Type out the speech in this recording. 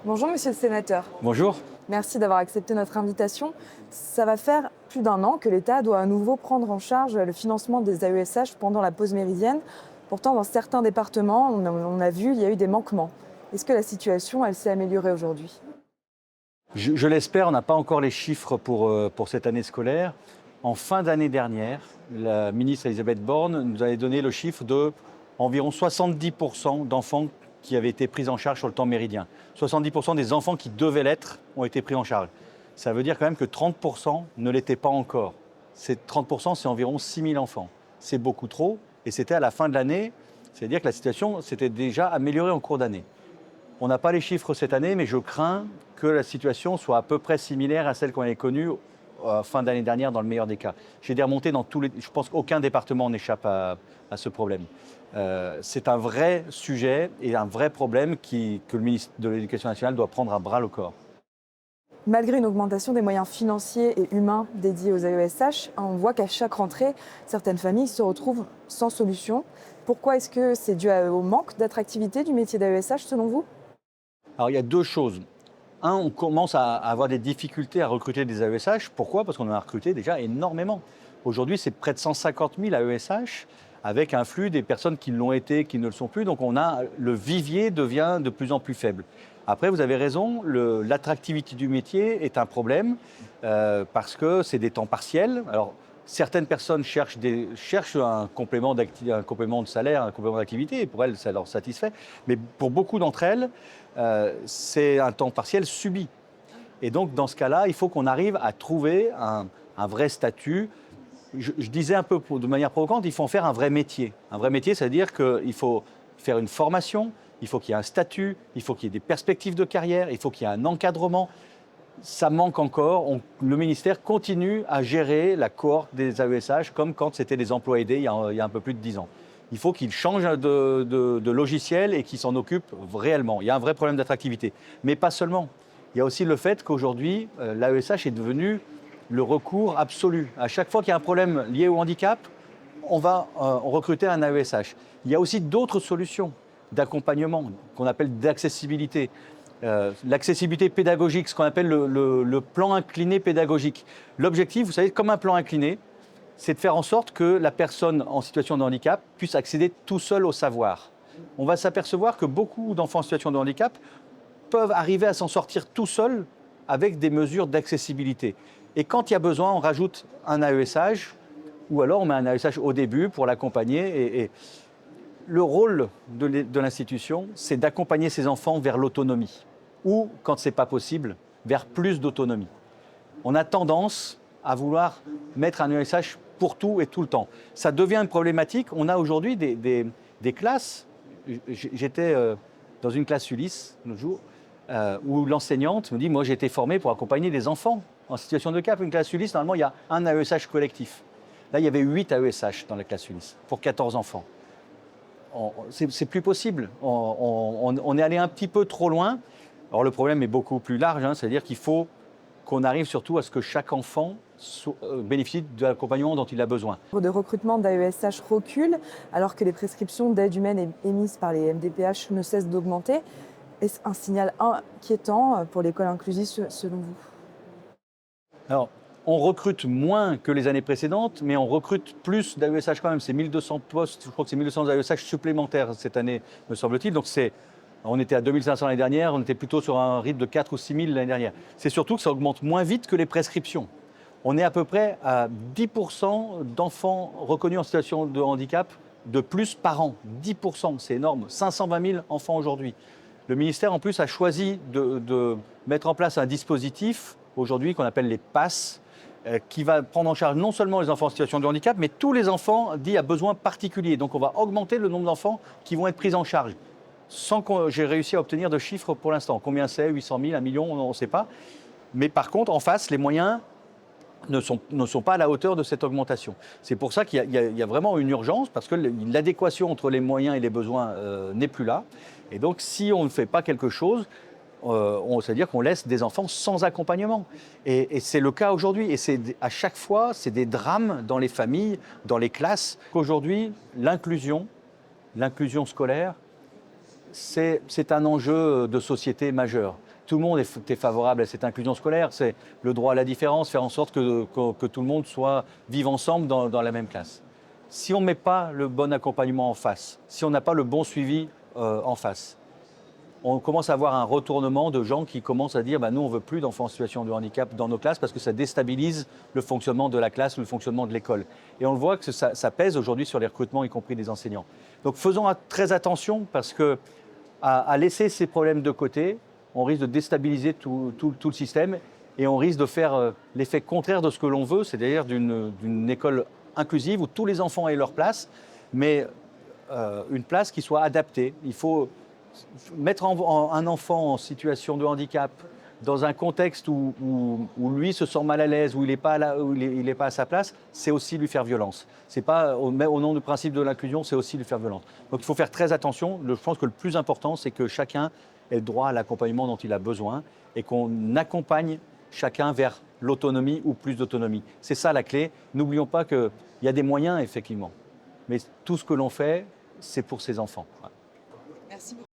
Bonjour Monsieur le Sénateur. Bonjour. Merci d'avoir accepté notre invitation. Ça va faire plus d'un an que l'État doit à nouveau prendre en charge le financement des AESH pendant la pause méridienne. Pourtant, dans certains départements, on a vu, il y a eu des manquements. Est-ce que la situation, elle s'est améliorée aujourd'hui? Je l'espère, on n'a pas encore les chiffres pour cette année scolaire. En fin d'année dernière, la ministre Elisabeth Borne nous avait donné le chiffre de environ 70% d'enfants qui avaient été pris en charge sur le temps méridien. 70% des enfants qui devaient l'être ont été pris en charge. Ça veut dire quand même que 30% ne l'étaient pas encore. Ces 30%, c'est environ 6 000 enfants. C'est beaucoup trop et c'était à la fin de l'année. C'est-à-dire que la situation s'était déjà améliorée en cours d'année. On n'a pas les chiffres cette année, mais je crains que la situation soit à peu près similaire à celle qu'on avait connue fin d'année dernière, dans le meilleur des cas. J'ai des remontées dans tous les... Je pense qu'aucun département n'échappe à ce problème. C'est un vrai sujet et un vrai problème que le ministre de l'Éducation nationale doit prendre à bras le corps. Malgré une augmentation des moyens financiers et humains dédiés aux AESH, on voit qu'à chaque rentrée, certaines familles se retrouvent sans solution. Pourquoi est-ce que c'est dû au manque d'attractivité du métier d'AESH selon vous? Alors il y a deux choses. Un, on commence à avoir des difficultés à recruter des AESH. Pourquoi? Parce qu'on en a recruté déjà énormément. Aujourd'hui, c'est près de 150 000 AESH, avec un flux des personnes qui l'ont été, qui ne le sont plus. Donc le vivier devient de plus en plus faible. Après, vous avez raison, l'attractivité du métier est un problème parce que c'est des temps partiels. Alors, certaines personnes cherchent un complément de salaire, un complément d'activité, et pour elles, ça leur satisfait. Mais pour beaucoup d'entre elles, c'est un temps partiel subi. Et donc, dans ce cas-là, il faut qu'on arrive à trouver un vrai statut. Je disais un peu de manière provocante, il faut en faire un vrai métier. Un vrai métier, c'est-à-dire qu'il faut faire une formation, il faut qu'il y ait un statut, il faut qu'il y ait des perspectives de carrière, il faut qu'il y ait un encadrement. Ça manque encore. Le ministère continue à gérer la cohorte des AESH comme quand c'était des emplois aidés il y a un peu plus de 10 ans. Il faut qu'ils changent de logiciel et qu'ils s'en occupent réellement. Il y a un vrai problème d'attractivité. Mais pas seulement. Il y a aussi le fait qu'aujourd'hui, l'AESH est devenu le recours absolu. À chaque fois qu'il y a un problème lié au handicap, on va recruter un AESH. Il y a aussi d'autres solutions d'accompagnement qu'on appelle d'accessibilité. L'accessibilité pédagogique, ce qu'on appelle le plan incliné pédagogique. L'objectif, vous savez, comme un plan incliné, c'est de faire en sorte que la personne en situation de handicap puisse accéder tout seul au savoir. On va s'apercevoir que beaucoup d'enfants en situation de handicap peuvent arriver à s'en sortir tout seuls avec des mesures d'accessibilité. Et quand il y a besoin, on rajoute un AESH ou alors on met un AESH au début pour l'accompagner. Et le rôle de l'institution, c'est d'accompagner ces enfants vers l'autonomie ou, quand ce n'est pas possible, vers plus d'autonomie. On a tendance à vouloir mettre un AESH pour tout et tout le temps. Ça devient une problématique. On a aujourd'hui des classes. J'étais dans une classe Ulysse l'autre jour où l'enseignante me dit « Moi, j'ai été formée pour accompagner des enfants en situation de handicap. » Une classe Ulysse, normalement, il y a un AESH collectif. Là, il y avait 8 AESH dans la classe Ulysse pour 14 enfants. C'est plus possible. On est allé un petit peu trop loin. Alors, le problème est beaucoup plus large, c'est-à-dire qu'il faut qu'on arrive surtout à ce que chaque enfant bénéficie de l'accompagnement dont il a besoin. Le nombre de recrutement d'AESH recule alors que les prescriptions d'aide humaine émises par les MDPH ne cessent d'augmenter. Est-ce un signal inquiétant pour l'école inclusive selon vous? Alors, on recrute moins que les années précédentes, mais on recrute plus d'AESH quand même. C'est 1200 postes, je crois que c'est 1200 AESH supplémentaires cette année, me semble-t-il. Donc on était à 2500 l'année dernière, on était plutôt sur un rythme de 4 ou 6 000 l'année dernière. C'est surtout que ça augmente moins vite que les prescriptions. On est à peu près à 10% d'enfants reconnus en situation de handicap de plus par an. 10%, c'est énorme. 520 000 enfants aujourd'hui. Le ministère, en plus, a choisi de mettre en place un dispositif, aujourd'hui, qu'on appelle les PASS, qui va prendre en charge non seulement les enfants en situation de handicap, mais tous les enfants dits à besoins particuliers. Donc on va augmenter le nombre d'enfants qui vont être pris en charge. Sans que j'ai réussi à obtenir de chiffres pour l'instant. Combien c'est? 800 000, 1 million, on ne sait pas. Mais par contre, en face, les moyens ne sont pas à la hauteur de cette augmentation. C'est pour ça qu'il y a vraiment une urgence, parce que l'adéquation entre les moyens et les besoins n'est plus là. Et donc, si on ne fait pas quelque chose, c'est-à-dire qu'on laisse des enfants sans accompagnement. Et c'est le cas aujourd'hui. Et à chaque fois, c'est des drames dans les familles, dans les classes. Aujourd'hui, l'inclusion scolaire, c'est un enjeu de société majeur. Tout le monde est favorable à cette inclusion scolaire, c'est le droit à la différence, faire en sorte que tout le monde vive ensemble dans la même classe. Si on ne met pas le bon accompagnement en face, si on n'a pas le bon suivi en face, on commence à avoir un retournement de gens qui commencent à dire nous, on ne veut plus d'enfants en situation de handicap dans nos classes parce que ça déstabilise le fonctionnement de la classe ou le fonctionnement de l'école. Et on le voit que ça pèse aujourd'hui sur les recrutements, y compris des enseignants. Donc faisons très attention parce que à laisser ces problèmes de côté, on risque de déstabiliser tout le système et on risque de faire l'effet contraire de ce que l'on veut, c'est-à-dire d'une école inclusive où tous les enfants aient leur place, mais une place qui soit adaptée. Il faut mettre un enfant en situation de handicap dans un contexte où lui se sent mal à l'aise, où il n'est pas, pas à sa place, c'est aussi lui faire violence. C'est pas au nom du principe de l'inclusion, c'est aussi lui faire violence. Donc il faut faire très attention. Je pense que le plus important, c'est que chacun ait le droit à l'accompagnement dont il a besoin et qu'on accompagne chacun vers l'autonomie ou plus d'autonomie. C'est ça la clé. N'oublions pas qu'il y a des moyens, effectivement. Mais tout ce que l'on fait, c'est pour ses enfants. Merci beaucoup.